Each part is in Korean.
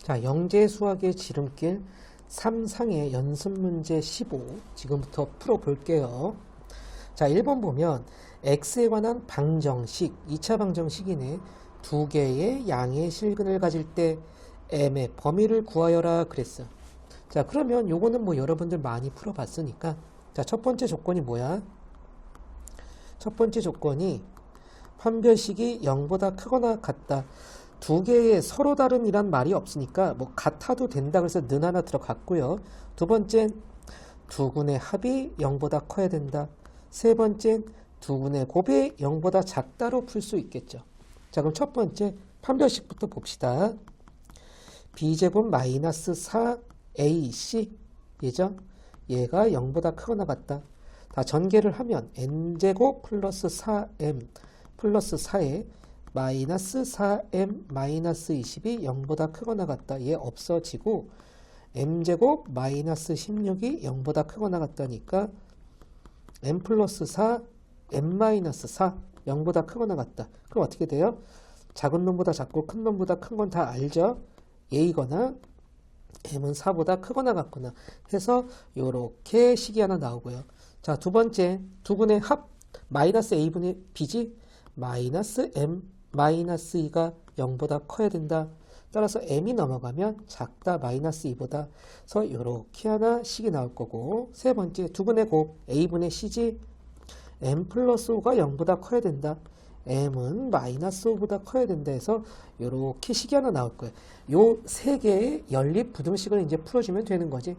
자, 영재수학의 지름길 3상의 연습문제 15 지금부터 풀어볼게요. 자, 1번 보면 x에 관한 방정식, 2차 방정식이네. 두 개의 양의 실근을 가질 때 m의 범위를 구하여라 그랬어. 자, 그러면 요거는 뭐 여러분들 많이 풀어봤으니까, 자, 첫 번째 조건이 뭐야? 첫 번째 조건이 판별식이 0보다 크거나 같다. 두 개의 서로 다름이란 말이 없으니까 뭐 같아도 된다. 그래서 는 하나 들어갔고요. 두 번째, 두 군의 합이 0보다 커야 된다. 세 번째, 두 군의 곱이 0보다 작다로 풀 수 있겠죠. 자, 그럼 첫 번째 판별식부터 봅시다. b제곱 마이너스 4ac 얘죠? 얘가 0보다 크거나 같다. 다 전개를 하면 n제곱 플러스 4m 플러스 4에 마이너스 4m 마이너스 20이 0보다 크거나 같다. 얘 없어지고 m제곱 마이너스 16이 0보다 크거나 같다니까 m 플러스 4 m 마이너스 4 0보다 크거나 같다. 그럼 어떻게 돼요? 작은 놈보다 작고 큰 놈보다 큰 건 다 알죠? a거나 m은 4보다 크거나 같거나 해서 요렇게 식이 하나 나오고요. 자, 두 번째 두분의 합 마이너스 a분의 b지 마이너스 m 마이너스 2가 0보다 커야 된다. 따라서 m이 넘어가면 작다 마이너스 2보다. 그래서 이렇게 하나 식이 나올 거고, 세 번째 두분의 곱 a분의 c지 m 플러스 5가 0보다 커야 된다. m은 마이너스 5보다 커야 된다 해서 이렇게 식이 하나 나올 거예요. 요 세 개의 연립 부등식을 이제 풀어주면 되는 거지.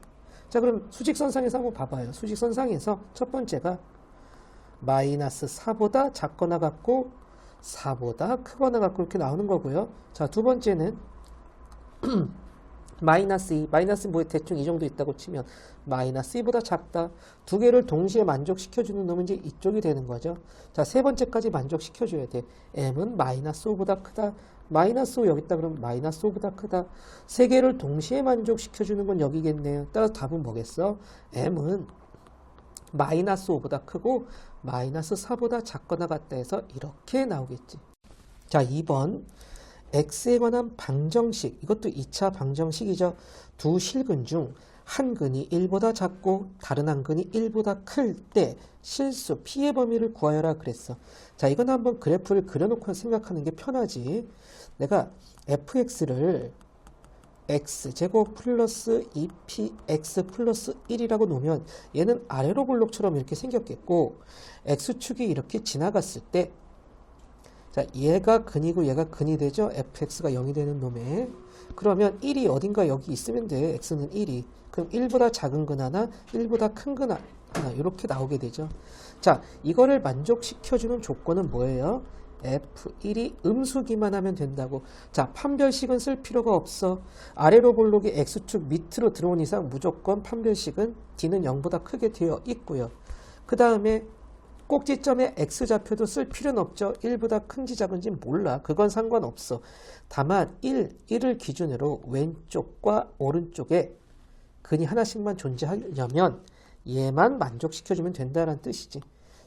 자, 그럼 수직선상에서 한번 봐봐요. 수직선상에서 첫 번째가 마이너스 4보다 작거나 같고 4보다 크거나 같고 이렇게 나오는 거고요. 자, 두 번째는 마이너스 2, 마이너스 뭐 대충 이 정도 있다고 치면 마이너스 2보다 작다. 두 개를 동시에 만족시켜주는 놈은 이제 이쪽이 되는 거죠. 자, 세 번째까지 만족시켜줘야 돼. m은 마이너스 5보다 크다. 마이너스 5 여기 있다 그러면 마이너스 5보다 크다. 세 개를 동시에 만족시켜주는 건 여기겠네요. 따라서 답은 뭐겠어? m은 마이너스 5보다 크고 마이너스 4보다 작거나 같다 해서 이렇게 나오겠지. 자, 2번 x에 관한 방정식, 이것도 2차 방정식이죠. 두 실근 중 한 근이 1보다 작고 다른 한 근이 1보다 클 때 실수 p의 범위를 구하여라 그랬어. 자, 이건 한번 그래프를 그려놓고 생각하는 게 편하지. 내가 fx를 x제곱 플러스 2px 플러스 1이라고 놓으면 얘는 아래로 볼록처럼 이렇게 생겼겠고, x축이 이렇게 지나갔을 때, 자, 얘가 근이고 얘가 근이 되죠. fx가 0이 되는 놈에. 그러면 1이 어딘가 여기 있으면 돼. x는 1이. 그럼 1보다 작은 근 하나, 1보다 큰 근 하나 이렇게 나오게 되죠. 자, 이거를 만족시켜주는 조건은 뭐예요? F1이 음수기만 하면 된다고. 자, 판별식은 쓸 필요가 없어. 아래로 볼록이 X축 밑으로 들어온 이상 무조건 판별식은 D는 0보다 크게 되어 있고요. 그 다음에 꼭지점에 X좌표도 쓸 필요는 없죠. 1보다 큰지 작은지 몰라. 그건 상관없어. 다만 1을 기준으로 왼쪽과 오른쪽에 근이 하나씩만 존재하려면 얘만 만족시켜주면 된다는 뜻이지.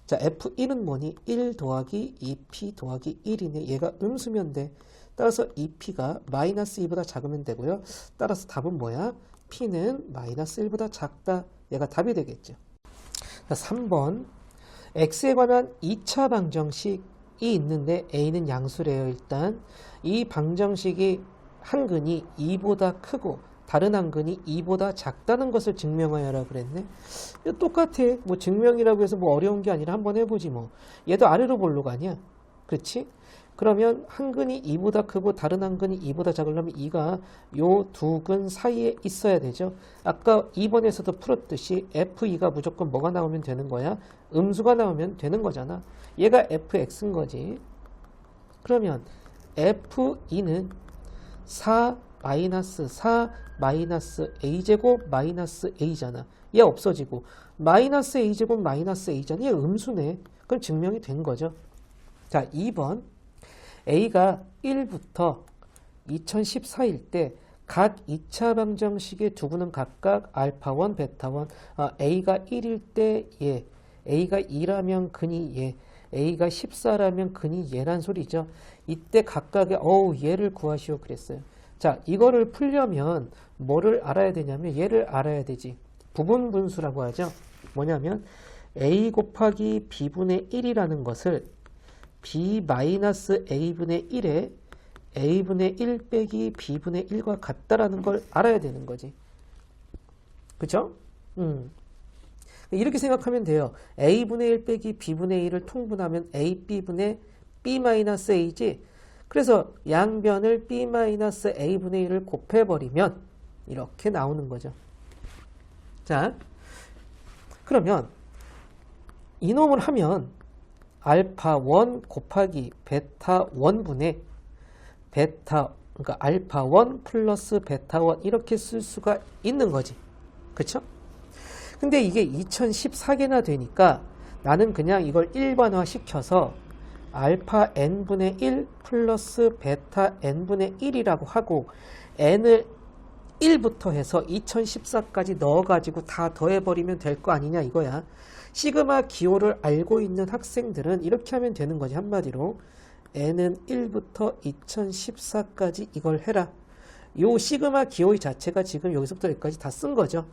자, F1은 뭐니? 1 더하기 2P 더하기 1이네. 얘가 음수면 돼. 따라서 2P가 마이너스 2보다 작으면 되고요. 따라서 답은 뭐야? P는 마이너스 1보다 작다. 얘가 답이 되겠죠. 자, 3번 X에 관한 2차 방정식이 있는데 A는 양수래요. 일단 이 방정식이 한 근이 2보다 크고 다른 한 근이 2보다 작다는 것을 증명하여라 그랬네. 똑같아. 뭐 증명이라고 해서 뭐 어려운 게 아니라 한번 해보지 뭐. 얘도 아래로 볼록 아니야. 그렇지? 그러면 한 근이 2보다 크고 다른 한 근이 2보다 작으려면 2가 요 두 근 사이에 있어야 되죠. 아까 2번에서도 풀었듯이 F2가 무조건 뭐가 나오면 되는 거야? 음수가 나오면 되는 거잖아. 얘가 Fx인 거지. 그러면 F2는 4 마이너스 4 마이너스 a제곱 마이너스 a잖아. 얘 없어지고 마이너스 a제곱 마이너스 a잖아. 얘 음수네. 그럼 증명이 된 거죠. 자, 2번 a가 1부터 2014일 때 각 2차 방정식의 두 근은 각각 알파1, 베타1. a가 1일 때 얘, a가 2라면 근이 얘, a가 14라면 근이 얘란 소리죠. 이때 각각의 얘를 구하시오 그랬어요. 자, 이거를 풀려면 뭐를 알아야 되냐면 얘를 알아야 되지. 부분 분수라고 하죠. 뭐냐면 a 곱하기 b분의 1이라는 것을 b-a분의 1에 a분의 1 빼기 b분의 1과 같다라는 걸 알아야 되는 거지. 그쵸? 이렇게 생각하면 돼요. a분의 1 빼기 b분의 1을 통분하면 ab분의 b-a지. 그래서 양변을 b-a분의 1을 곱해버리면 이렇게 나오는 거죠. 자, 그러면 이놈을 하면 알파 1 곱하기 베타 1분의 그러니까 알파 1 플러스 베타 1 이렇게 쓸 수가 있는 거지. 그쵸? 근데 이게 2014개나 되니까 나는 그냥 이걸 일반화 시켜서 알파 n분의 1 플러스 베타 n분의 1이라고 하고 n을 1부터 해서 2014까지 넣어가지고 다 더해버리면 될 거 아니냐 이거야. 시그마 기호를 알고 있는 학생들은 이렇게 하면 되는 거지. 한마디로 n은 1부터 2014까지 이걸 해라. 요 시그마 기호 자체가 지금 여기서부터 여기까지 다 쓴 거죠.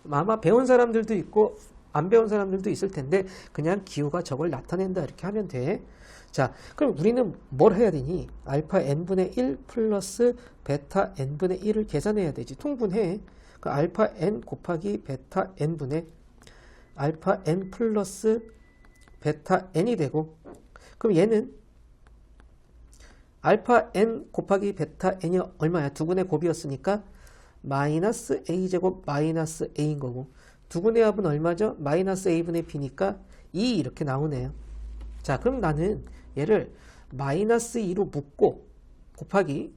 아마 배운 사람들도 있고 안 배운 사람들도 있을 텐데 그냥 기호가 저걸 나타낸다 이렇게 하면 돼. 자, 그럼 우리는 뭘 해야 되니? 알파 n분의 1 플러스 베타 n분의 1을 계산해야 되지. 통분해. 그 알파 n 곱하기 베타 n분의 알파 n 플러스 베타 n이 되고, 그럼 얘는 알파 n 곱하기 베타 n이 얼마야? 두근의 곱이었으니까 마이너스 a제곱 마이너스 a인 거고, 두근의 합은 얼마죠? 마이너스 a분의 b니까 2 이렇게 나오네요. 자, 그럼 나는 얘를 마이너스 2로 묶고 곱하기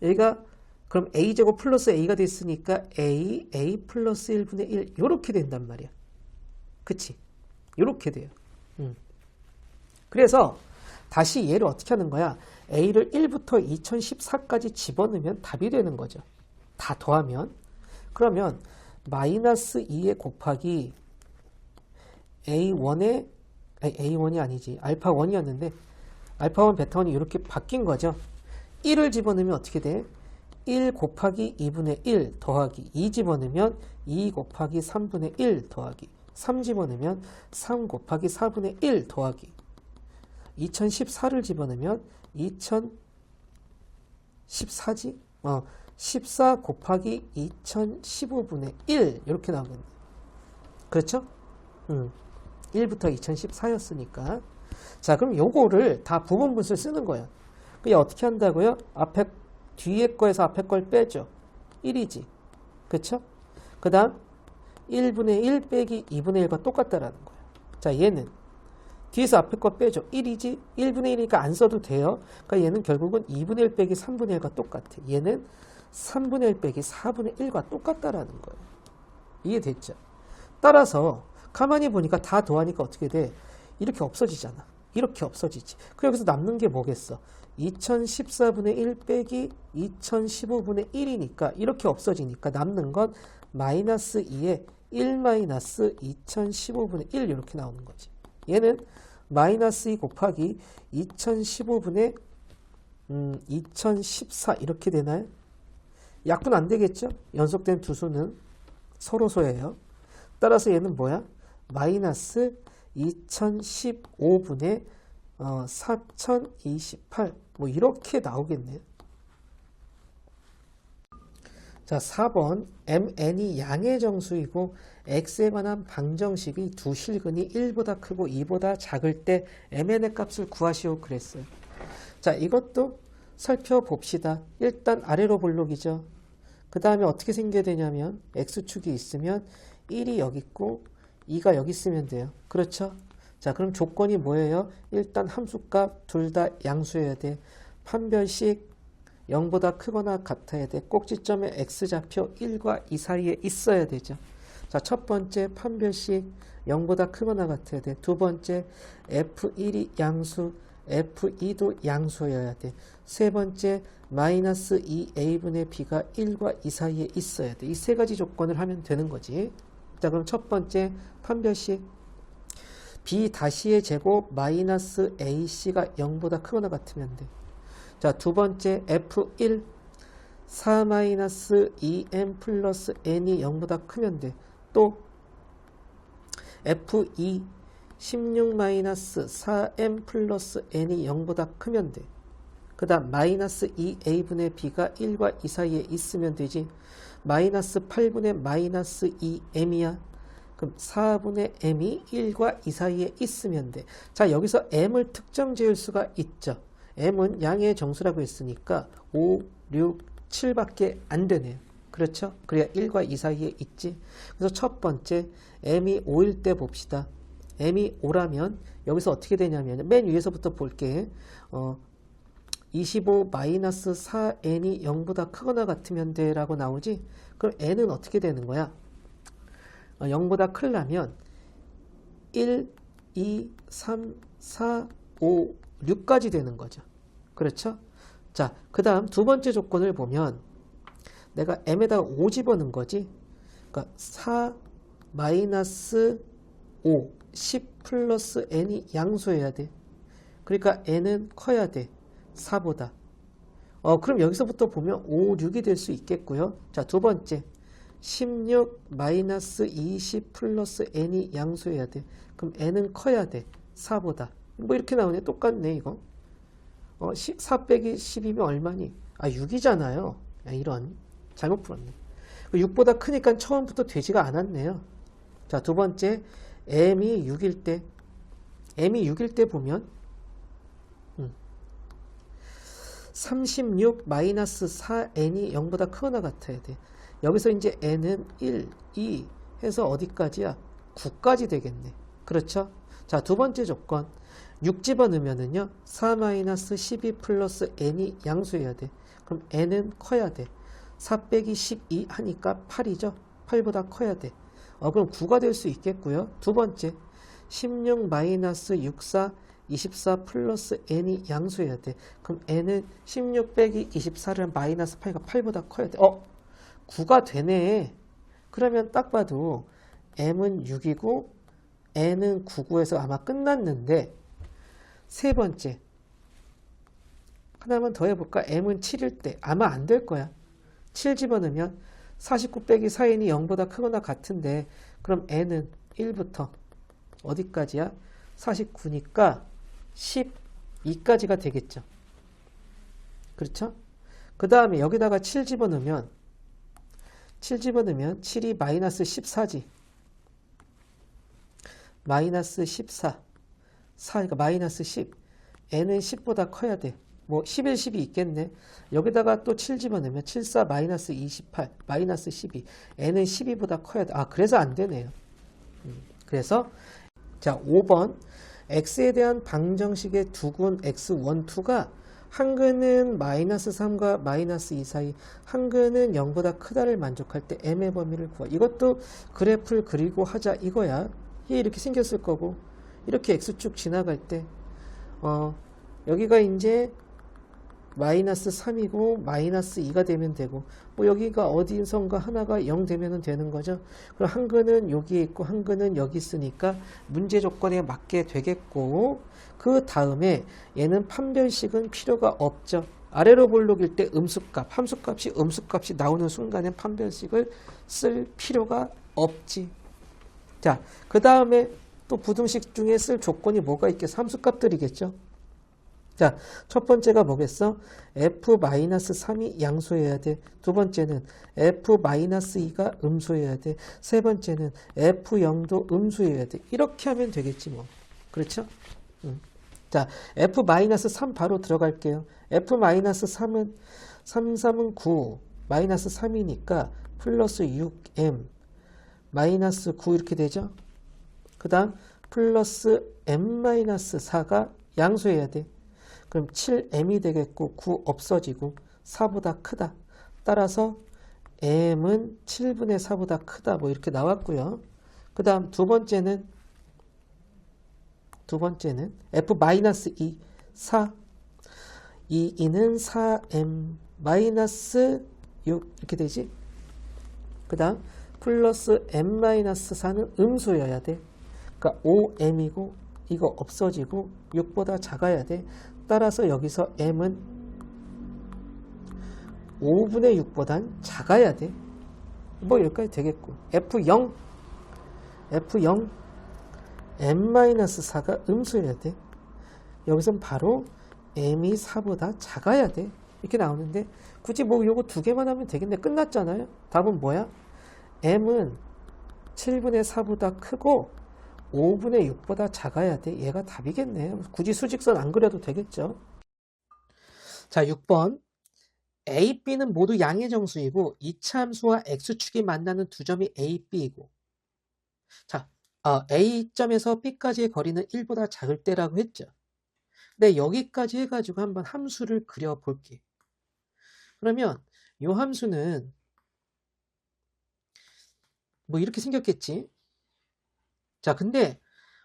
여기가 그럼 a제곱 플러스 a가 됐으니까 a 플러스 1분의 1 이렇게 된단 말이야. 그치? 이렇게 돼요. 그래서 다시 얘를 어떻게 하는 거야? a를 1부터 2014까지 집어넣으면 답이 되는 거죠. 다 더하면. 그러면 마이너스 2에 곱하기 A1이 아니지. 알파 1이었는데 알파 1, 베타 1이 이렇게 바뀐 거죠. 1을 집어넣으면 어떻게 돼? 1 곱하기 2분의 1 더하기 2 집어넣으면 2 곱하기 3분의 1 더하기 3 집어넣으면 3 곱하기 4분의 1 더하기 2014를 집어넣으면 2014지? 14 곱하기 2015분의 1 이렇게 나오겠네. 그렇죠? 1부터 2014였으니까. 자, 그럼 요거를 다 부분분수를 쓰는 거야. 그게 어떻게 한다고요? 뒤에 거에서 앞에 걸 빼죠. 1이지. 그쵸? 그 다음 1분의 1 빼기 2분의 1과 똑같다라는 거야. 자, 얘는 뒤에서 앞에 거 빼죠. 1이지. 1분의 1이니까 안 써도 돼요. 그러니까 얘는 결국은 2분의 1 빼기 3분의 1과 똑같아. 얘는 3분의 1 빼기 4분의 1과 똑같다라는 거예요. 이해됐죠? 따라서 가만히 보니까 다 더하니까 어떻게 돼? 이렇게 없어지잖아. 이렇게 없어지지. 그 여기서 남는 게 뭐겠어? 2014분의 1 빼기 2015분의 1이니까 이렇게 없어지니까 남는 건 마이너스 2에 1 마이너스 2015분의 1 이렇게 나오는 거지. 얘는 마이너스 2 곱하기 2015분의 2014 이렇게 되나요? 약분 안 되겠죠? 연속된 두 수는 서로소예요. 따라서 얘는 뭐야? 마이너스 2015분의 4028 뭐 이렇게 나오겠네요. 자, 4번 mn이 양의 정수이고 x에 관한 방정식이 두 실근이 1보다 크고 2보다 작을 때 mn의 값을 구하시오 그랬어요. 자, 이것도 살펴봅시다. 일단 아래로 볼록이죠. 그 다음에 어떻게 생겨야 되냐면 x축이 있으면 1이 여기 있고 2가 여기 있으면 돼요. 그렇죠? 자, 그럼 조건이 뭐예요? 일단 함수값 둘 다 양수여야 돼. 판별식 0보다 크거나 같아야 돼. 꼭지점에 x좌표 1과 2 사이에 있어야 되죠. 자, 첫 번째 판별식 0보다 크거나 같아야 돼. 두 번째 f1이 양수, f2도 양수여야 돼. 세 번째 마이너스 2a분의 b가 1과 2 사이에 있어야 돼. 이 세 가지 조건을 하면 되는 거지. 자, 그럼 첫 번째 판별식 b 다시의 제곱 마이너스 ac가 0보다 크거나 같으면 돼. 자, 두 번째 f1 4-2m 플러스 n이 0보다 크면 돼. 또 f2 16-4m 플러스 n이 0보다 크면 돼. 그 다음 마이너스 2a분의 b가 1과 2 사이에 있으면 되지. 마이너스 8분의 마이너스 2m이야. 그럼 4분의 m이 1과 2 사이에 있으면 돼. 자, 여기서 m을 특정 지을 수가 있죠. m은 양의 정수라고 했으니까 5, 6, 7밖에 안 되네요. 그렇죠? 그래야 1과 2 사이에 있지. 그래서 첫 번째 m이 5일 때 봅시다. m이 5라면 여기서 어떻게 되냐면 맨 위에서부터 볼게. 25-4n이 0보다 크거나 같으면 돼 라고 나오지. 그럼 n은 어떻게 되는 거야? 0보다 크려면 1, 2, 3, 4, 5, 6까지 되는 거죠. 그렇죠? 자, 그 다음 두 번째 조건을 보면 내가 m에다가 5 집어넣은 거지. 그러니까 4 마이너스 5, 10 플러스 n이 양수해야 돼. 그러니까 n은 커야 돼. 4보다. 그럼 여기서부터 보면 5, 6이 될 수 있겠고요. 자, 두 번째 16 마이너스 20 플러스 n이 양수해야 돼. 그럼 n은 커야 돼. 4보다. 뭐 이렇게 나오네. 똑같네 이거. 4 빼기 10이면 얼마니? 6이잖아요. 이런. 잘못 풀었네. 6보다 크니까 처음부터 되지가 않았네요. 자, 두 번째 m이 6일 때 보면 36 마이너스 4n이 0보다 크거나 같아야 돼. 여기서 이제 n은 1, 2 해서 어디까지야? 9까지 되겠네. 그렇죠? 자, 두 번째 조건 6 집어넣으면은요 4 마이너스 12 플러스 n이 양수해야 돼. 그럼 n은 커야 돼. 4 빼기 12 하니까 8이죠. 8보다 커야 돼. 그럼 9가 될 수 있겠고요. 두 번째 16 마이너스 64 24 플러스 n이 양수해야 돼. 그럼 n은 16 빼기 24를 마이너스 8가 8보다 커야 돼. 9가 되네. 그러면 딱 봐도 m은 6이고 n은 9구에서 아마 끝났는데 세 번째 하나만 더 해볼까? m은 7일 때 아마 안 될 거야. 7 집어넣으면 49 빼기 4n이 0보다 크거나 같은데 그럼 n은 1부터 어디까지야? 49니까 12까지가 되겠죠. 그렇죠? 그 다음에 여기다가 7 집어넣으면 7이 마이너스 14지. 마이너스 14. 4니까 마이너스 10. n은 10보다 커야 돼. 뭐 11, 10이 있겠네. 여기다가 또 7 집어넣으면 7, 4 마이너스 28. 마이너스 12. n은 12보다 커야 돼. 그래서 안 되네요. 그래서 자 5번 x에 대한 방정식의 두근 x1, 2가 한근은 마이너스 3과 마이너스 2 사이, 한근은 0보다 크다를 만족할 때 m의 범위를 구하. 이것도 그래프를 그리고 하자 이거야. 얘 이렇게 생겼을 거고 이렇게 x축 지나갈 때 여기가 이제 마이너스 3이고 마이너스 2가 되면 되고 뭐 여기가 어디선가 하나가 0 되면 되는 거죠. 그럼 한근은 여기에 있고 한근은 여기 있으니까 문제 조건에 맞게 되겠고 그 다음에 얘는 판별식은 필요가 없죠. 아래로 볼록일 때 음수값, 함수값이 음수값이 나오는 순간에 판별식을 쓸 필요가 없지. 자, 그 다음에 또 부등식 중에 쓸 조건이 뭐가 있겠어? 함수값들이겠죠. 자, 첫 번째가 뭐겠어? f-3이 양수해야 돼. 두 번째는 f-2가 음수해야 돼. 세 번째는 f0도 음수해야 돼. 이렇게 하면 되겠지 뭐. 그렇죠? 자, f-3 바로 들어갈게요. f-3은 3은 9, 마이너스 3이니까 플러스 6m, 마이너스 9 이렇게 되죠? 그 다음 플러스 m-4가 양수해야 돼. 그럼 7m이 되겠고 9 없어지고 4보다 크다. 따라서 m은 7분의 4보다 크다. 뭐 이렇게 나왔고요. 그 다음 두 번째는 f-2 4 2는 4m 마이너스 6 이렇게 되지. 그 다음 플러스 m-4는 음수여야 돼. 그러니까 5m이고 이거 없어지고 6보다 작아야 돼. 따라서 여기서 m은 5분의 6보단 작아야 돼. 뭐 여기까지 되겠고. F0 M-4가 음수여야 돼. 여기선 바로 M이 4보다 작아야 돼. 이렇게 나오는데 굳이 뭐 요거 두 개만 하면 되겠네. 끝났잖아요. 답은 뭐야? M은 7분의 4보다 크고 5분의 6보다 작아야 돼. 얘가 답이겠네. 굳이 수직선 안 그려도 되겠죠. 자, 6번. A, B는 모두 양의 정수이고 이차 함수와 X축이 만나는 두 점이 A, B이고 자, A점에서 B까지의 거리는 1보다 작을 때라고 했죠. 근데 여기까지 해가지고 한번 함수를 그려볼게. 그러면 이 함수는 뭐 이렇게 생겼겠지. 자, 근데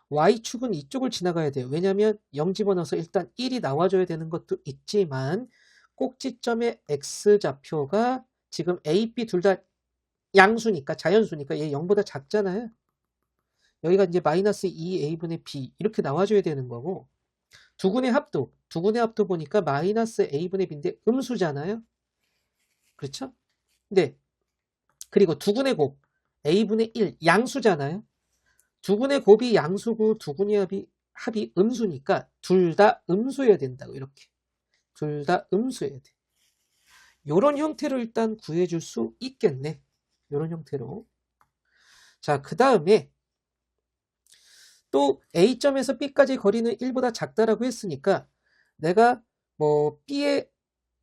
Y축은 이쪽을 지나가야 돼요. 왜냐면 0 집어넣어서 일단 1이 나와줘야 되는 것도 있지만 꼭지점의 X좌표가 지금 A, B 둘 다 양수니까 자연수니까 얘 0보다 작잖아요. 여기가 이제 마이너스 2A분의 B 이렇게 나와줘야 되는 거고 두근의 합도 보니까 마이너스 A분의 B인데 음수잖아요. 그렇죠? 근데 그리고 두근의 곱 A분의 1 양수잖아요. 두근의 곱이 양수고 두근의 합이 음수니까 둘 다 음수여야 된다고 이렇게. 둘 다 음수여야 돼. 요런 형태로 일단 구해줄 수 있겠네. 요런 형태로. 자, 그 다음에 또 A점에서 B까지 거리는 1보다 작다라고 했으니까 내가 뭐 B의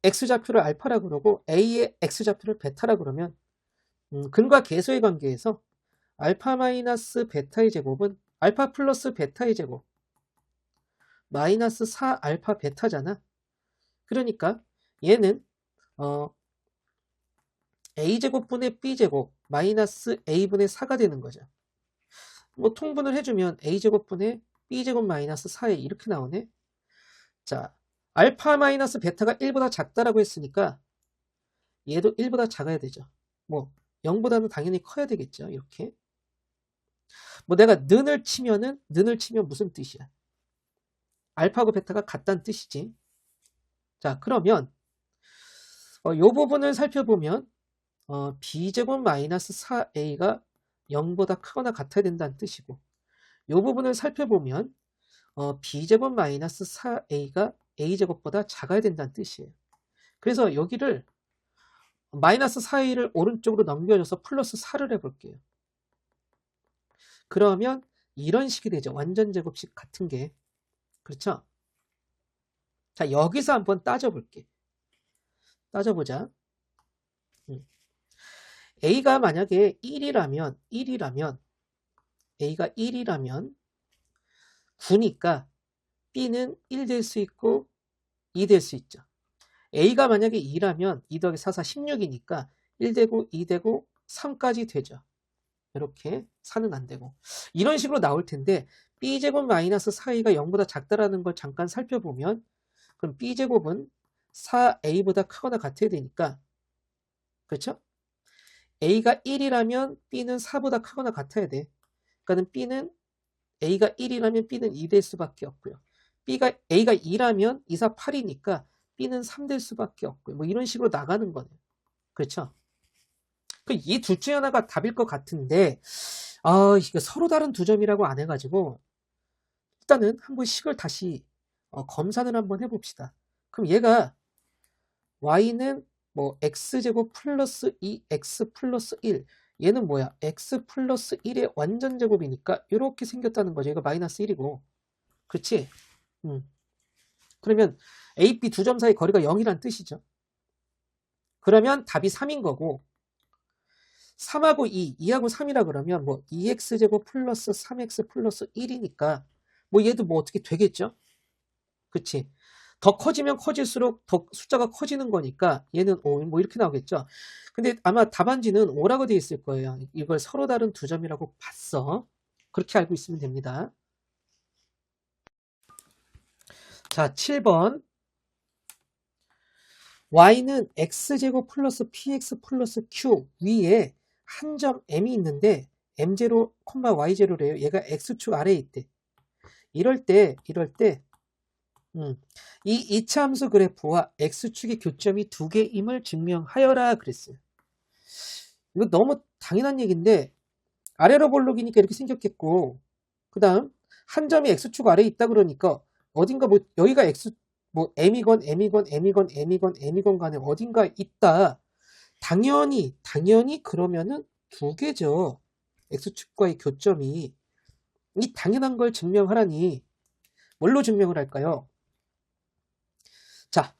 X좌표를 알파라고 그러고 A의 X좌표를 베타라고 그러면 근과 계수의 관계에서 알파 마이너스 베타의 제곱은 알파 플러스 베타의 제곱 마이너스 4 알파 베타잖아. 그러니까 얘는 A제곱분의 B제곱 마이너스 A분의 4가 되는 거죠. 뭐 통분을 해주면 A제곱분의 B제곱 마이너스 4에 이렇게 나오네. 자, 알파 마이너스 베타가 1보다 작다라고 했으니까 얘도 1보다 작아야 되죠. 뭐 0보다는 당연히 커야 되겠죠. 이렇게. 뭐 내가 는을 치면 무슨 뜻이야? 알파하고 베타가 같다는 뜻이지. 자, 그러면 요 부분을 살펴보면 B제곱 마이너스 4A가 0보다 크거나 같아야 된다는 뜻이고 요 부분을 살펴보면 B제곱 마이너스 4A가 A제곱보다 작아야 된다는 뜻이에요. 그래서 여기를 마이너스 4A를 오른쪽으로 넘겨줘서 플러스 4를 해볼게요. 그러면 이런 식이 되죠. 완전제곱식 같은 게. 그렇죠? 자, 여기서 한번 따져볼게. 따져보자. A가 만약에 1이라면 A가 1이라면 9니까 B는 1 될 수 있고 2 될 수 있죠. A가 만약에 2라면 2 더하기 4, 4, 16이니까 1 되고 2 되고 3까지 되죠. 이렇게 4는 안 되고 이런 식으로 나올 텐데 B제곱 마이너스 4A가 0보다 작다라는 걸 잠깐 살펴보면 그럼 B제곱은 4A보다 크거나 같아야 되니까 그렇죠? A가 1이라면 B는 4보다 크거나 같아야 돼. 그러니까 B는 A가 1이라면 B는 2 될 수밖에 없고요. A가 2라면 2, 4, 8이니까 B는 3 될 수밖에 없고요. 뭐 이런 식으로 나가는 거네요. 그렇죠? 이 둘 중에 하나가 답일 것 같은데 이게 서로 다른 두 점이라고 안 해가지고 일단은 한번 식을 다시 검사를 한번 해봅시다. 그럼 얘가 y는 뭐 x제곱 플러스 2x 플러스 1 얘는 뭐야? x 플러스 1의 완전제곱이니까 이렇게 생겼다는 거죠. 이거 마이너스 1이고 그렇지? 그러면 A, B 두 점 사이 거리가 0이란 뜻이죠. 그러면 답이 3인 거고 3하고 2하고 3이라 그러면 뭐 2x제곱 플러스 3x 플러스 1이니까 뭐 얘도 뭐 어떻게 되겠죠? 그치? 더 커지면 커질수록 더 숫자가 커지는 거니까 얘는 5, 뭐 이렇게 나오겠죠? 근데 아마 답안지는 5라고 되어 있을 거예요. 이걸 서로 다른 두 점이라고 봤어. 그렇게 알고 있으면 됩니다. 자, 7번. y는 x제곱 플러스 px 플러스 q 위에 한 점 m이 있는데 m0, y0래요. 얘가 x축 아래에 있대. 이럴 때 이 이차함수 그래프와 x축의 교점이 두 개임을 증명하여라 그랬어요. 이거 너무 당연한 얘기인데 아래로 볼록이니까 이렇게 생겼겠고 그 다음 한 점이 x축 아래에 있다 그러니까 어딘가 뭐 여기가 x 뭐 m이건 m이건 m이건 m이건 m이건 간에 어딘가 있다. 당연히 그러면은 두 개죠. x축과의 교점이. 이 당연한 걸 증명하라니 뭘로 증명을 할까요? 자,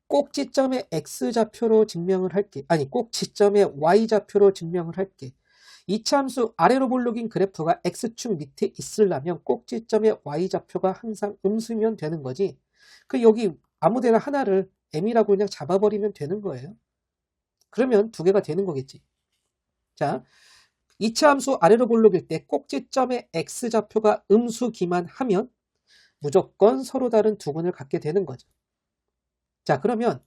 꼭지점의 x좌표로 증명을 할게. 아니, 꼭지점의 y좌표로 증명을 할게. 이차함수 아래로 볼록인 그래프가 x축 밑에 있으려면 꼭지점의 y좌표가 항상 음수면 되는 거지. 그 여기 아무데나 하나를 m이라고 그냥 잡아버리면 되는 거예요. 그러면 두 개가 되는 거겠지. 자, 이차함수 아래로 볼록일 때 꼭지점의 x좌표가 음수기만 하면 무조건 서로 다른 두근을 갖게 되는 거죠. 자, 그러면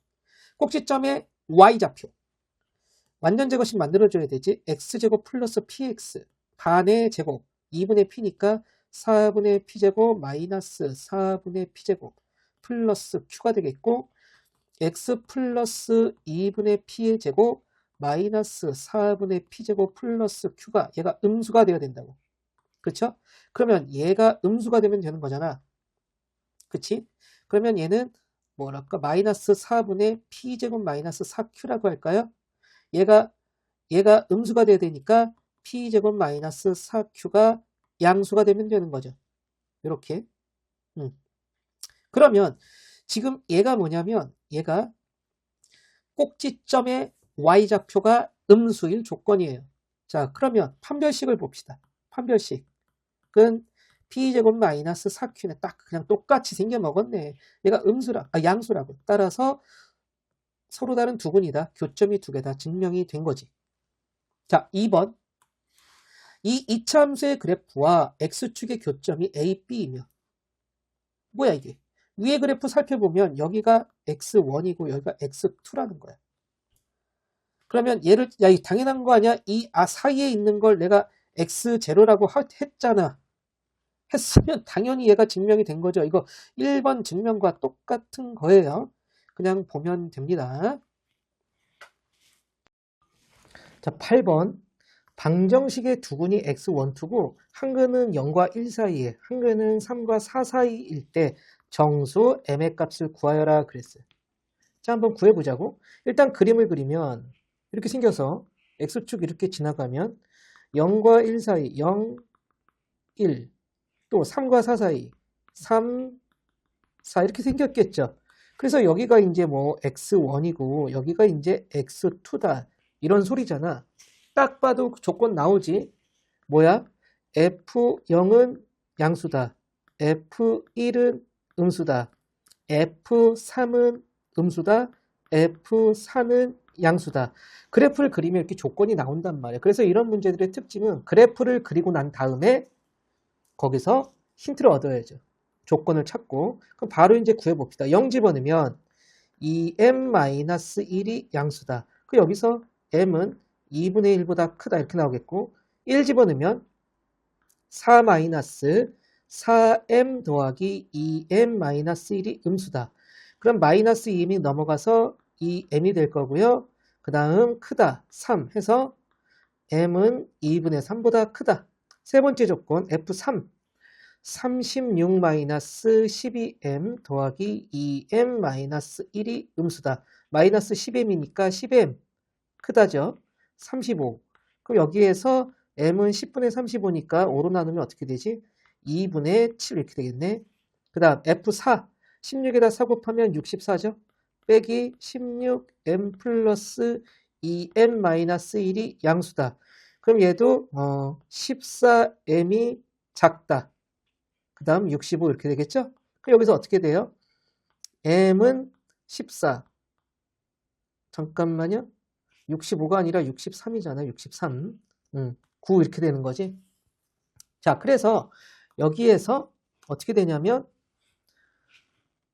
꼭지점의 y좌표 완전 제곱식 만들어줘야 되지. x제곱 플러스 px 반의 제곱 2분의 p니까 4분의 p제곱 마이너스 4분의 p제곱 플러스 q가 되겠고 x 플러스 2분의 p의 제곱 마이너스 4분의 p제곱 플러스 q가 얘가 음수가 되어야 된다고. 그렇죠? 그러면 얘가 음수가 되면 되는 거잖아. 그치? 그러면 얘는 뭐랄까 마이너스 4분의 p제곱 마이너스 4q라고 할까요? 얘가 음수가 돼야 되니까 p제곱 마이너스 4q가 양수가 되면 되는 거죠. 이렇게. 그러면 지금 얘가 뭐냐면 얘가 꼭지점의 y좌표가 음수일 조건이에요. 자, 그러면 판별식을 봅시다. 판별식은 p제곱 마이너스 4q는 딱 그냥 똑같이 생겨 먹었네. 얘가 양수라고. 따라서 서로 다른 두근이다. 교점이 두 개다. 증명이 된 거지. 자, 2번. 이 이차함수의 그래프와 x축의 교점이 A, B이며 뭐야 이게? 위의 그래프 살펴보면 여기가 x1이고 여기가 x2라는 거야. 그러면 얘를 이 당연한 거 아니야? 사이에 있는 걸 내가 x0라고 했잖아. 했으면 당연히 얘가 증명이 된 거죠. 이거 1번 증명과 똑같은 거예요. 그냥 보면 됩니다. 자, 8번. 방정식의 두근이 x1, 2고 한 근은 0과 1 사이에 한 근은 3과 4 사이일 때 정수 m의 값을 구하여라 그랬어요. 자, 한번 구해보자고. 일단 그림을 그리면 이렇게 생겨서 x축 이렇게 지나가면 0과 1 사이 0, 1, 또 3과 4 사이 3, 4 이렇게 생겼겠죠. 그래서 여기가 이제 뭐 x1이고 여기가 이제 x2다 이런 소리잖아. 딱 봐도 조건 나오지. 뭐야? F0은 양수다. F1은 음수다. F3은 음수다. F4는 양수다. 그래프를 그리면 이렇게 조건이 나온단 말이야. 그래서 이런 문제들의 특징은 그래프를 그리고 난 다음에 거기서 힌트를 얻어야죠. 조건을 찾고. 그럼 바로 이제 구해봅시다. 0 집어넣으면 2m-1이 양수다. 그 여기서 m은 2분의 1보다 크다 이렇게 나오겠고 1 집어넣으면 4-4m 더하기 2m-1이 음수다. 그럼 마이너스 2m이 넘어가서 2m이 될 거고요. 그 다음 크다 3 해서 m은 2분의 3보다 크다. 세 번째 조건 F3 36-12m 더하기 2m-1이 음수다. 마이너스 10m이니까 10m 크다죠. 35. 그럼 여기에서 m은 10분의 35니까 5로 나누면 어떻게 되지? 2분의 7 이렇게 되겠네. 그 다음 F4. 16에다 4 곱하면 64죠. 빼기 16m 플러스 2m-1이 양수다. 그럼 얘도 14m이 작다. 그 다음 65 이렇게 되겠죠? 그럼 여기서 어떻게 돼요? m은 14. 잠깐만요. 65가 아니라 63이잖아. 63. 9 이렇게 되는 거지. 자, 그래서 여기에서 어떻게 되냐면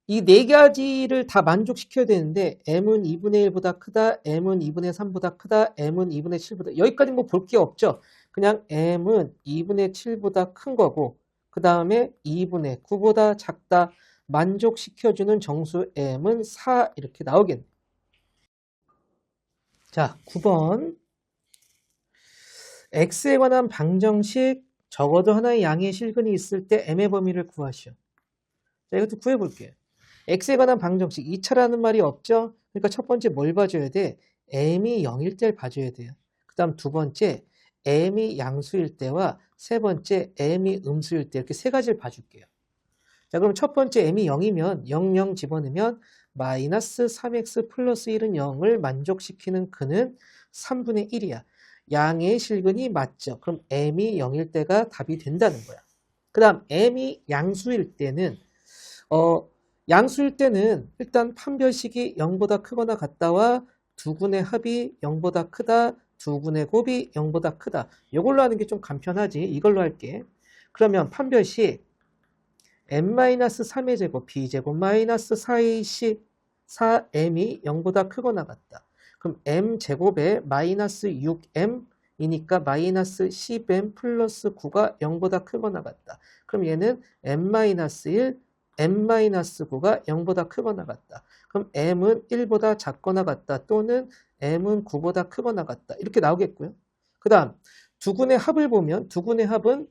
이 네 가지를 다 만족시켜야 되는데 m은 2분의 1보다 크다. m은 2분의 3보다 크다. m은 2분의 7보다. 여기까지 뭐 볼 게 없죠. 그냥 m은 2분의 7보다 큰 거고 그 다음에 2분의 9보다 작다. 만족시켜주는 정수 m은 4 이렇게 나오겠네. 자, 9번. x에 관한 방정식 적어도 하나의 양의 실근이 있을 때 m의 범위를 구하시오. 자, 이것도 구해볼게요. x에 관한 방정식 2차라는 말이 없죠? 그러니까 첫 번째 뭘 봐줘야 돼? m이 0일 때를 봐줘야 돼요. 그 다음 두 번째 m이 양수일 때와 세 번째 m이 음수일 때 이렇게 세 가지를 봐줄게요. 자, 그럼 첫 번째 m이 0이면 0, 0 집어넣으면 마이너스 3x 플러스 1은 0을 만족시키는 근은 3분의 1이야. 양의 실근이 맞죠. 그럼 m이 0일 때가 답이 된다는 거야. 그 다음 m이 양수일 때는 양수일 때는 일단 판별식이 0보다 크거나 같다와 두근의 합이 0보다 크다, 두근의 곱이 0보다 크다. 이걸로 하는 게 좀 간편하지. 이걸로 할게. 그러면 판별식 m-3의 제곱 b제곱 마이너스 4ac 4m이 0보다 크거나 같다. 그럼 m제곱에 마이너스 6m이니까 마이너스 10m 플러스 9가 0보다 크거나 같다. 그럼 얘는 m-1 m-9가 0보다 크거나 같다. 그럼 m은 1보다 작거나 같다. 또는 m은 9보다 크거나 같다. 이렇게 나오겠고요. 그 다음 두근의 합을 보면 두근의 합은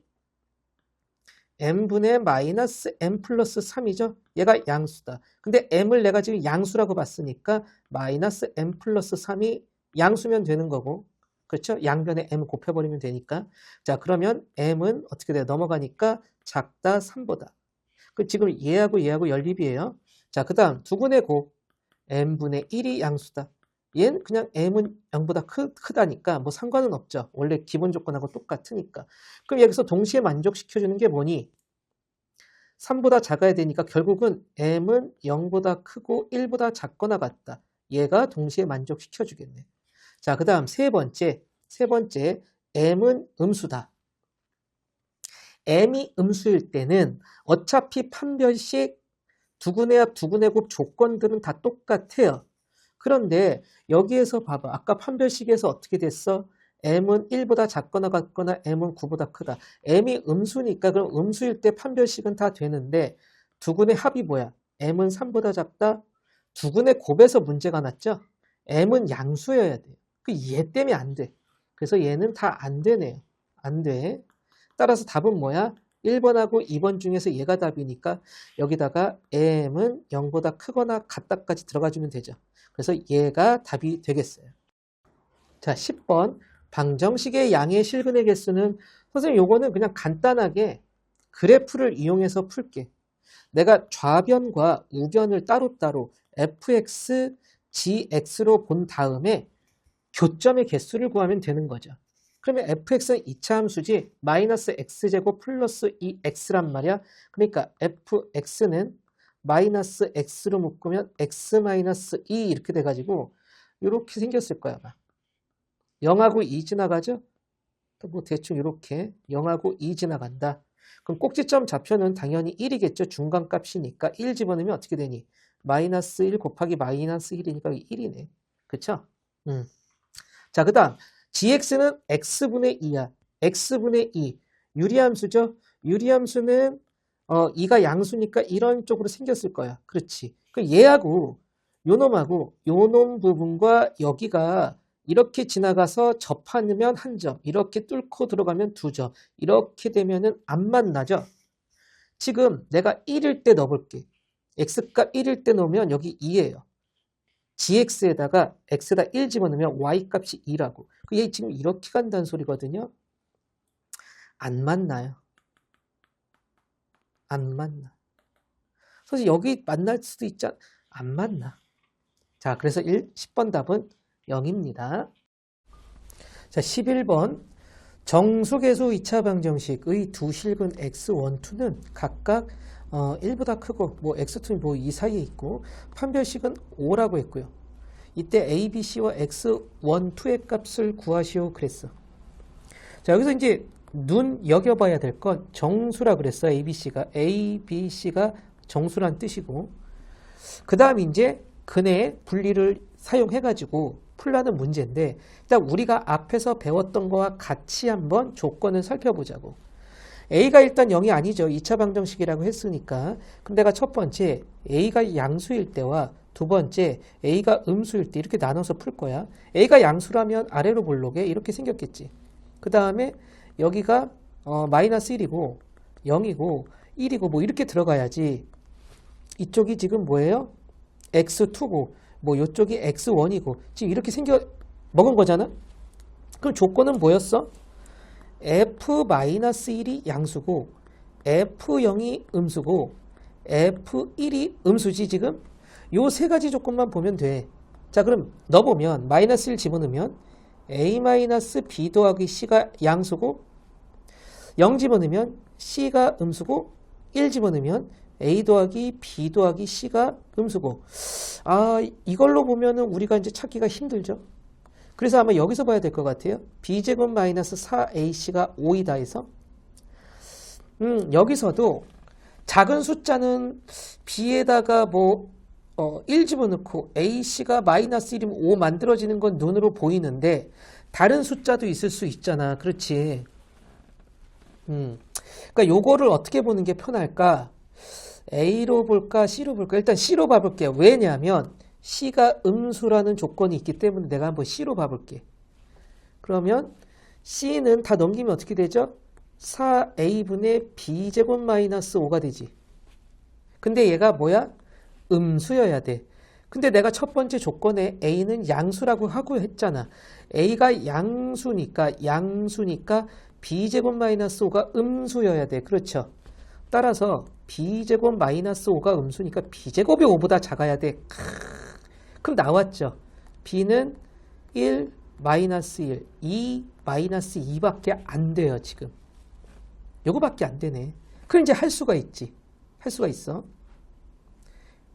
m분의 마이너스 m 플러스 3이죠. 얘가 양수다. 근데 m을 내가 지금 양수라고 봤으니까 마이너스 m 플러스 3이 양수면 되는 거고, 그렇죠? 양변에 m 곱해버리면 되니까. 자, 그러면 m은 어떻게 돼요? 넘어가니까 작다 3보다. 지금 얘하고 얘하고 연립이에요. 자, 그 다음 두근의 곱 m분의 1이 양수다. 얘는 그냥 m은 0보다 크다니까 뭐 상관은 없죠. 원래 기본 조건하고 똑같으니까. 그럼 여기서 동시에 만족시켜주는 게 뭐니? 3보다 작아야 되니까 결국은 m은 0보다 크고 1보다 작거나 같다. 얘가 동시에 만족시켜주겠네. 자, 그 다음 세 번째 m은 음수다. m이 음수일 때는 어차피 판별식 두근의 합, 두근의 곱 조건들은 다 똑같아요. 그런데 여기에서 봐봐. 아까 판별식에서 어떻게 됐어? m은 1보다 작거나 같거나 m은 9보다 크다. m이 음수니까 그럼 음수일 때 판별식은 다 되는데 두근의 합이 뭐야? m은 3보다 작다? 두근의 곱에서 문제가 났죠? m은 양수여야 돼. 얘 때문에 안 돼. 그래서 얘는 다 안 되네요. 안 돼. 따라서 답은 뭐야? 1번하고 2번 중에서 얘가 답이니까 여기다가 m은 0보다 크거나 같다까지 들어가주면 되죠. 그래서 얘가 답이 되겠어요. 자, 10번. 방정식의 양의 실근의 개수는, 선생님 요거는 그냥 간단하게 그래프를 이용해서 풀게. 내가 좌변과 우변을 따로따로 fx, gx로 본 다음에 교점의 개수를 구하면 되는 거죠. 그러면 fx는 2차 함수지 마이너스 x제곱 플러스 2x란 말이야. 그러니까 fx는 마이너스 x로 묶으면 x 마이너스 2 이렇게 돼가지고 이렇게 생겼을 거야. 0하고 2 지나가죠? 뭐 대충 이렇게 0하고 2 지나간다. 그럼 꼭지점 좌표는 당연히 1이겠죠. 중간값이니까 1 집어넣으면 어떻게 되니? 마이너스 1 곱하기 마이너스 1이니까 1이네. 그쵸? 자, 그 다음 gx는 x분의 2야. x분의 2. 유리함수죠? 유리함수는 2가 양수니까 이런 쪽으로 생겼을 거야. 그렇지. 그 얘하고 요놈하고 요놈 부분과 여기가 이렇게 지나가서 접하면 1점, 이렇게 뚫고 들어가면 2점, 이렇게 되면은 안 만나죠? 지금 내가 1일 때 넣어볼게. x값 1일 때 넣으면 여기 2예요. gx에다가 x에다 1 집어넣으면 y값이 2라고. 얘 지금 이렇게 간다는 소리거든요. 안 만나요. 안 만나. 사실 여기 만날 수도 있잖아. 안 만나. 자, 그래서 10번 답은 0입니다. 자, 11번. 정수계수 2차 방정식의 두 실근 x1, 2는 각각 1보다 크고 뭐 x2, 뭐 이 사이에 있고 판별식은 5라고 했고요. 이때 a, b, c와 x1, 2의 값을 구하시오 그랬어. 자, 여기서 이제 눈여겨봐야 될 건 정수라 그랬어. a, b, c가 정수란 뜻이고, 그 다음 이제 근의 분리를 사용해가지고 풀라는 문제인데, 일단 우리가 앞에서 배웠던 거와 같이 한번 조건을 살펴보자고. A가 일단 0이 아니죠. 2차 방정식이라고 했으니까. 그럼 내가 첫 번째 A가 양수일 때와 두 번째 A가 음수일 때 이렇게 나눠서 풀 거야. A가 양수라면 아래로 볼록에 이렇게 생겼겠지. 그 다음에 여기가 마이너스 1이고 0이고 1이고 뭐 이렇게 들어가야지. 이쪽이 지금 뭐예요? x2고 뭐 이쪽이 x1이고 지금 이렇게 생겨 먹은 거잖아. 그럼 조건은 뭐였어? f-1이 양수고 f0이 음수고 f1이 음수지 지금? 요 세 가지 조건만 보면 돼. 자 그럼 넣어보면 마이너스 1 집어넣으면 a-b 더하기 c가 양수고 0 집어넣으면 c가 음수고 1 집어넣으면 a 더하기 b 더하기 c가 음수고 아 이걸로 보면은 우리가 이제 찾기가 힘들죠. 그래서 아마 여기서 봐야 될 것 같아요. b제곱 마이너스 4ac가 5이다 해서 여기서도 작은 숫자는 b에다가 뭐 1 집어넣고 ac가 마이너스 1이면 5 만들어지는 건 눈으로 보이는데 다른 숫자도 있을 수 있잖아. 그렇지? 그러니까 요거를 어떻게 보는 게 편할까? A로 볼까? C로 볼까? 일단 C로 봐볼게요. 왜냐하면 C가 음수라는 조건이 있기 때문에 내가 한번 C로 봐볼게. 그러면 C는 다 넘기면 어떻게 되죠? 4A분의 B제곱 마이너스 5가 되지. 근데 얘가 뭐야? 음수여야 돼. 근데 내가 첫 번째 조건에 A는 양수라고 하고 했잖아. A가 양수니까 B제곱 마이너스 5가 음수여야 돼. 그렇죠? 따라서 B제곱 마이너스 5가 음수니까 B제곱이 5보다 작아야 돼. 그럼 나왔죠. B는 1, 마이너스 1, 2, 마이너스 2밖에 안 돼요. 지금. 요거밖에 안 되네. 그럼 이제 할 수가 있지. 할 수가 있어.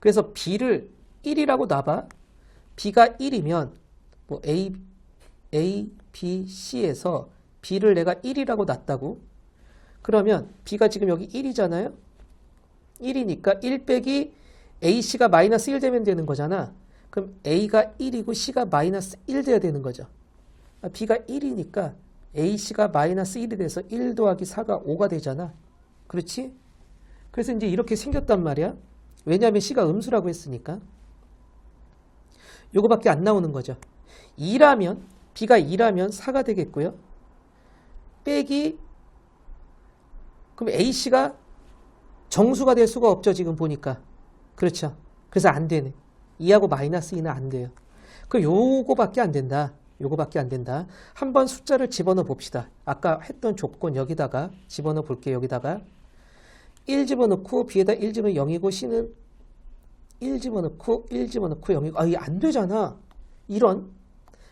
그래서 B를 1이라고 놔봐. B가 1이면 뭐 A, B, C에서 B를 내가 1이라고 놨다고. 그러면 B가 지금 여기 1이잖아요. 1이니까 1 빼기 AC가 마이너스 1 되면 되는 거잖아. 그럼 A가 1이고 C가 마이너스 1 돼야 되는 거죠. B가 1이니까 AC가 마이너스 1이 돼서 1 더하기 4가 5가 되잖아. 그렇지? 그래서 이제 이렇게 생겼단 말이야. 왜냐하면 C가 음수라고 했으니까. 요거밖에 안 나오는 거죠. 2라면 B가 2라면 4가 되겠고요. 빼기 그럼 AC가 정수가 될 수가 없죠. 지금 보니까. 그렇죠. 그래서 안 되네. 2하고 마이너스 2는 안 돼요. 그럼 요거밖에 안 된다. 요거밖에 안 된다. 한번 숫자를 집어넣어 봅시다. 아까 했던 조건 여기다가 집어넣어 볼게요. 여기다가 1 집어넣고 B에다 1 집어넣으면 0이고 C는 1 집어넣고 1 집어넣고 0이고 아 이게 안 되잖아. 이런.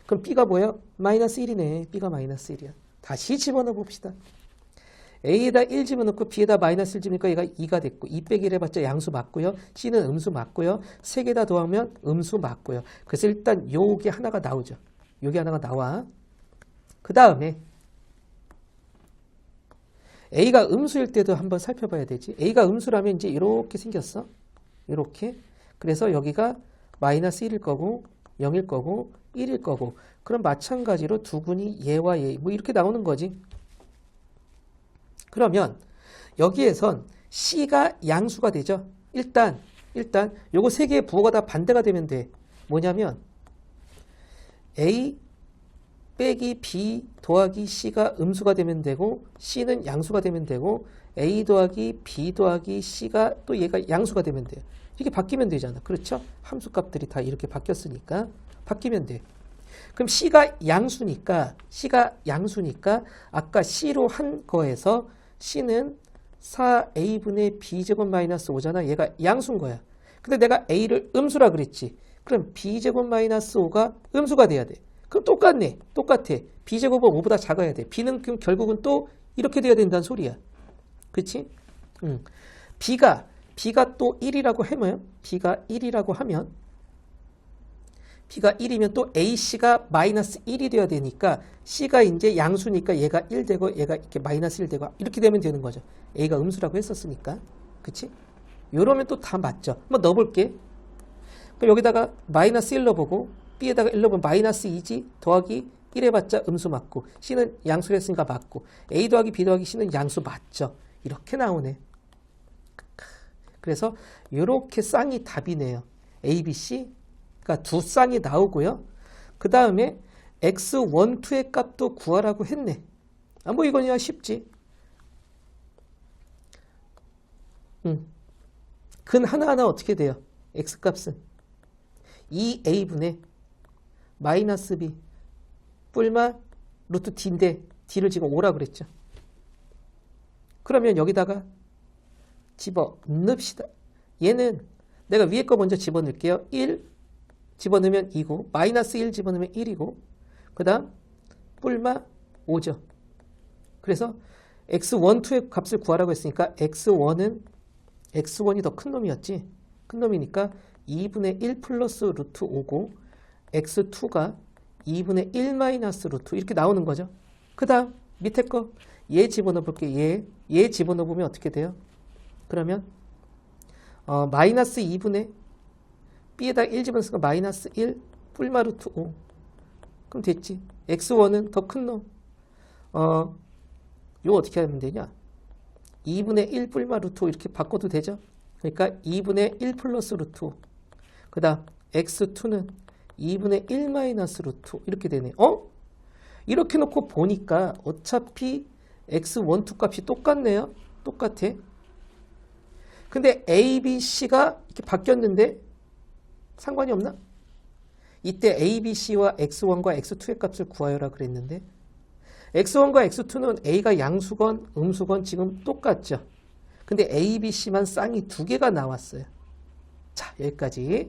그럼 B가 뭐예요? 마이너스 1이네. B가 마이너스 1이야. 다시 집어넣어 봅시다. A에다 1 집어넣고 B에다 마이너스 1 집으니까 얘가 2가 됐고 2 빼기 1 해봤자 양수 맞고요. C는 음수 맞고요. 3개 다 더하면 음수 맞고요. 그래서 일단 요게 하나가 나오죠. 요게 하나가 나와. 그 다음에 A가 음수일 때도 한번 살펴봐야 되지. A가 음수라면 이제 이렇게 생겼어. 이렇게. 그래서 여기가 마이너스 1일 거고 0일 거고 1일 거고 그럼 마찬가지로 두근이 얘와 얘 뭐 이렇게 나오는 거지. 그러면 여기에선 C가 양수가 되죠. 일단 요거 세 개의 부호가 다 반대가 되면 돼. 뭐냐면 A 빼기 B 더하기 C가 음수가 되면 되고 C는 양수가 되면 되고 A 더하기 B 더하기 C가 또 얘가 양수가 되면 돼요. 이게 바뀌면 되잖아. 그렇죠? 함수값들이 다 이렇게 바뀌었으니까 바뀌면 돼. 그럼 C가 양수니까 아까 C로 한 거에서 C는 4A분의 B제곱 마이너스 5잖아. 얘가 양수인 거야. 근데 내가 A를 음수라 그랬지. 그럼 B제곱 마이너스 5가 음수가 돼야 돼. 그럼 똑같네. 똑같아. B제곱은 5보다 작아야 돼. B는 그럼 결국은 또 이렇게 돼야 된다는 소리야. 그치? B가 또 1이라고 하면 B가 1이면 또 AC가 마이너스 1이 돼야 되니까 C가 이제 양수니까 얘가 1 되고 얘가 이렇게 마이너스 1 되고 이렇게 되면 되는 거죠. A가 음수라고 했었으니까. 그치? 요러면 또 다 맞죠. 한번 넣어볼게. 그럼 여기다가 마이너스 1 넣어보고 B에다가 1 넣으면 마이너스 2지 더하기 1 해봤자 음수 맞고 C는 양수를 했으니까 맞고 A 더하기 B 더하기 C는 양수 맞죠. 이렇게 나오네. 그래서 이렇게 쌍이 답이네요. A, B, C가 두 쌍이 나오고요. 그 다음에 X1, 2의 값도 구하라고 했네. 아, 뭐 이거냐 쉽지. 근 하나하나 어떻게 돼요? X값은 2A분의 마이너스 B 뿔마 루트 D인데 D를 지금 5라 그랬죠. 그러면 여기다가 집어넣읍시다. 얘는 내가 위에 거 먼저 집어넣을게요. 1 집어넣으면 2고 마이너스 1 집어넣으면 1이고 그 다음 뿔마 5죠. 그래서 x1, 2의 값을 구하라고 했으니까 x1이 더 큰 놈이었지. 큰 놈이니까 2분의 1 플러스 루트 5고 x2가 2분의 1 마이너스 루트 이렇게 나오는 거죠. 그 다음 밑에 거 얘 집어넣어 볼게요. 얘 집어넣어 보면 어떻게 돼요? 그러면 마이너스 2분의 b에다 1 집어넣으니까 마이너스 1 뿔마 루트 5 그럼 됐지. x1은 더 큰 놈. 이거 어떻게 하면 되냐? 2분의 1 뿔마 루트 5 이렇게 바꿔도 되죠. 그러니까 2분의 1 플러스 루트 5. 그 다음 x2는 2분의 1 마이너스 루트 5 이렇게 되네. 이렇게 놓고 보니까 어차피 x1, 2 값이 똑같네요. 똑같아. 근데 A, B, C가 이렇게 바뀌었는데 상관이 없나? 이때 A, B, C와 x1과 x2의 값을 구하여라 그랬는데 x1과 x2는 A가 양수건 음수건 지금 똑같죠. 근데 A, B, C만 쌍이 두 개가 나왔어요. 자, 여기까지.